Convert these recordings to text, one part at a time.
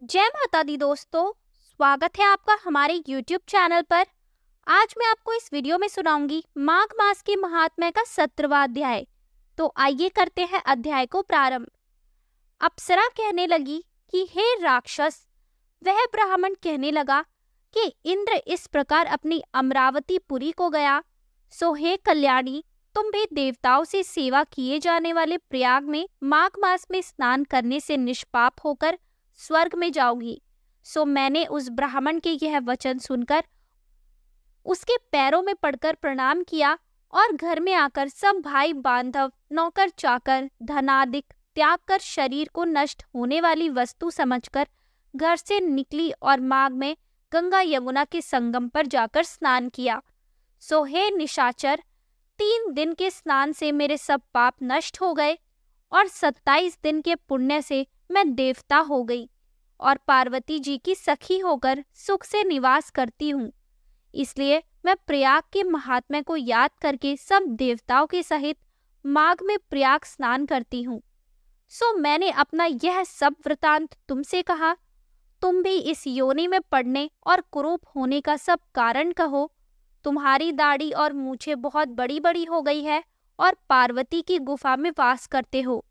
जय माता दी दोस्तों, स्वागत है आपका हमारे YouTube चैनल पर। आज मैं आपको इस वीडियो में सुनाऊंगी माघ मास के महात्म्य का 17वां अध्याय। तो आइए करते हैं अध्याय को प्रारंभ। अप्सरा कहने लगी कि हे राक्षस, वह ब्राह्मण कहने लगा कि इंद्र इस प्रकार अपनी अमरावती पुरी को गया, सो हे कल्याणी, तुम भी देवताओं से सेवा किए जाने वाले प्रयाग में माघ मास में स्नान करने से निष्पाप होकर स्वर्ग में जाओगी। सो मैंने उस ब्राह्मण के यह वचन सुनकर उसके पैरों में पड़कर प्रणाम किया और घर में आकर सब भाई बांधव, नौकर चाकर, धनादिक त्याग कर शरीर को नष्ट होने वाली वस्तु समझकर घर से निकली और माघ में गंगा यमुना के संगम पर जाकर स्नान किया। सो हे निशाचर, 3 दिन के स्नान से मेरे सब पाप नष्ट हो गए और 27 दिन के पुण्य से मैं देवता हो गई और पार्वती जी की सखी होकर सुख से निवास करती हूँ। इसलिए मैं प्रयाग के महात्म्य को याद करके सब देवताओं के सहित माघ में प्रयाग स्नान करती हूँ। सो मैंने अपना यह सब वृतांत तुमसे कहा। तुम भी इस योनि में पड़ने और कुरूप होने का सब कारण कहो। तुम्हारी दाढ़ी और मूछें बहुत बड़ी बड़ी हो गई है और पार्वती की गुफा में वास करते हो।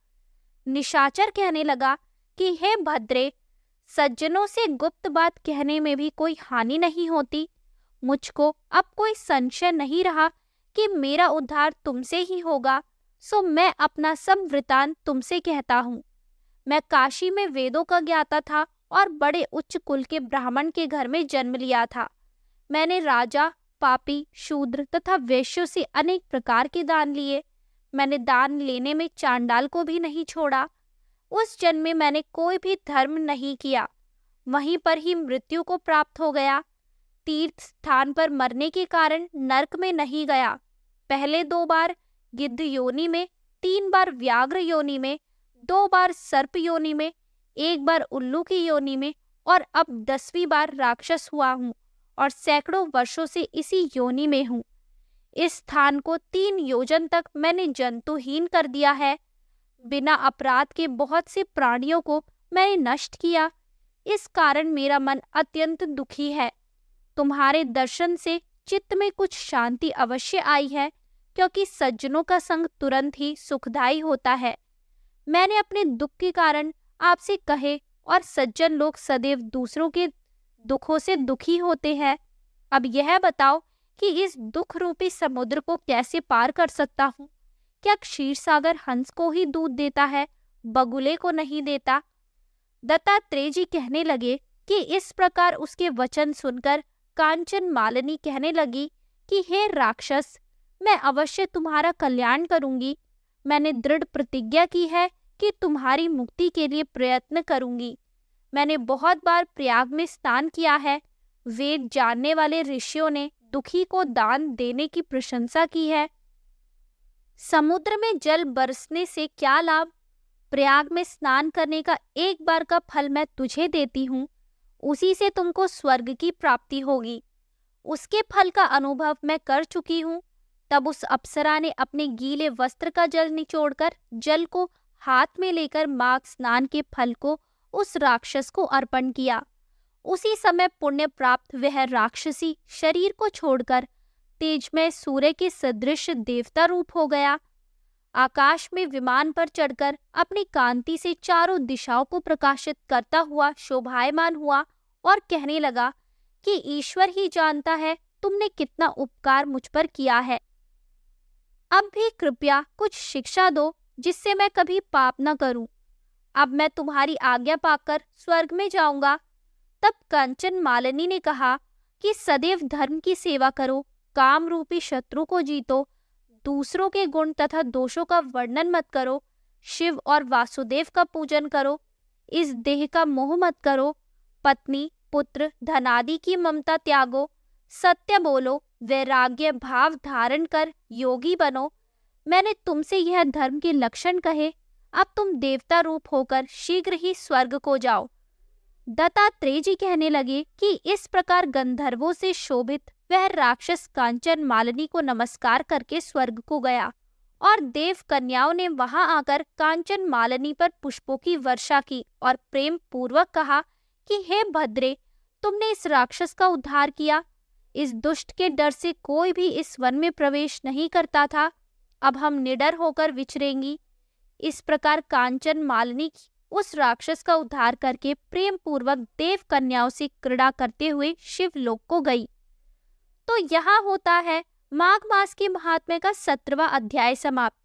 निशाचर कहने लगा कि हे भद्रे, सज्जनों से गुप्त बात कहने में भी कोई हानि नहीं होती। मुझको अब कोई संशय नहीं रहा कि मेरा उद्धार तुमसे ही होगा, सो मैं अपना सब वृतांत तुमसे कहता हूँ। मैं काशी में वेदों का ज्ञाता था और बड़े उच्च कुल के ब्राह्मण के घर में जन्म लिया था। मैंने राजा, पापी, शूद्र तथा वैश्यों से अनेक प्रकार के दान लिए। मैंने दान लेने में चांडाल को भी नहीं छोड़ा। उस जन्म में मैंने कोई भी धर्म नहीं किया, वहीं पर ही मृत्यु को प्राप्त हो गया। तीर्थ स्थान पर मरने के कारण नरक में नहीं गया। पहले 2 बार गिद्ध योनि में, 3 बार व्याघ्र योनि में, 2 बार सर्प योनि में, 1 बार उल्लू की योनि में और अब 10वीं बार राक्षस हुआ हूँ और सैकड़ों वर्षों से इसी योनि में हूँ। इस स्थान को 3 योजन तक मैंने जंतुहीन कर दिया है। बिना अपराध के बहुत से प्राणियों को मैंने नष्ट किया। इस कारण मेरा मन अत्यंत दुखी है। तुम्हारे दर्शन से चित्त में कुछ शांति अवश्य आई है, क्योंकि सज्जनों का संग तुरंत ही सुखदायी होता है। मैंने अपने दुख के कारण आपसे कहे और सज्जन लोग सदैव दूसरों के दुखों से दुखी होते हैं। अब यह बताओ कि इस दुख रूपी समुद्र को कैसे पार कर सकता हूँ? क्या क्षीर सागर हंस को ही दूध देता है, बगुले को नहीं देता? दत्तात्रेय जी कहने लगे कि इस प्रकार उसके वचन सुनकर कांचन मालिनी कहने लगी कि हे राक्षस, मैं अवश्य तुम्हारा कल्याण करूंगी। मैंने दृढ़ प्रतिज्ञा की है कि तुम्हारी मुक्ति के लिए प्रयत्न करूंगी। मैंने बहुत बार प्रयाग में स्नान किया है। वेद जानने वाले ऋषियों ने दुखी को दान देने की प्रशंसा की है। समुद्र में जल बरसने से क्या लाभ? प्रयाग में स्नान करने का 1 बार का फल मैं तुझे देती हूँ, उसी से तुमको स्वर्ग की प्राप्ति होगी। उसके फल का अनुभव मैं कर चुकी हूँ। तब उस अप्सरा ने अपने गीले वस्त्र का जल निचोड़कर जल को हाथ में लेकर माघ स्नान के फल को उस राक्षस को अर्पण किया। उसी समय पुण्य प्राप्त वह राक्षसी शरीर को छोड़कर तेजमय सूर्य के सदृश देवता रूप हो गया। आकाश में विमान पर चढ़कर अपनी कांति से चारों दिशाओं को प्रकाशित करता हुआ शोभायमान हुआ और कहने लगा कि ईश्वर ही जानता है तुमने कितना उपकार मुझ पर किया है। अब भी कृपया कुछ शिक्षा दो, जिससे मैं कभी पाप न करूं। अब मैं तुम्हारी आज्ञा पाकर स्वर्ग में जाऊंगा। तब कंचन मालिनी ने कहा कि सदैव धर्म की सेवा करो, काम रूपी शत्रु को जीतो, दूसरों के गुण तथा दोषों का वर्णन मत करो, शिव और वासुदेव का पूजन करो, इस देह का मोह मत करो, पत्नी, पुत्र, धनादि की ममता त्यागो, सत्य बोलो, वैराग्य भाव धारण कर योगी बनो। मैंने तुमसे यह धर्म के लक्षण कहे। अब तुम देवता रूप होकर शीघ्र ही स्वर्ग को जाओ। दत्तात्रेय जी कहने लगे कि इस प्रकार गंधर्वों से शोभित वह राक्षस कांचन मालिनी को नमस्कार करके स्वर्ग को गया और देव कन्याओं ने वहां आकर कांचन मालिनी पर पुष्पों की वर्षा की और प्रेम पूर्वक कहा कि हे भद्रे, तुमने इस राक्षस का उद्धार किया। इस दुष्ट के डर से कोई भी इस वन में प्रवेश नहीं करता था। अब हम निडर होकर विचरेंगी। इस प्रकार कांचन मालिनी उस राक्षस का उद्धार करके प्रेम पूर्वक देव कन्याओं से क्रीड़ा करते हुए शिवलोक को गई। तो यहाँ होता है माघ मास के महात्म्य का 17वां अध्याय समाप्त।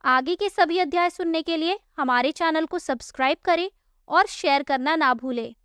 आगे के सभी अध्याय सुनने के लिए हमारे चैनल को सब्सक्राइब करें और शेयर करना ना भूलें।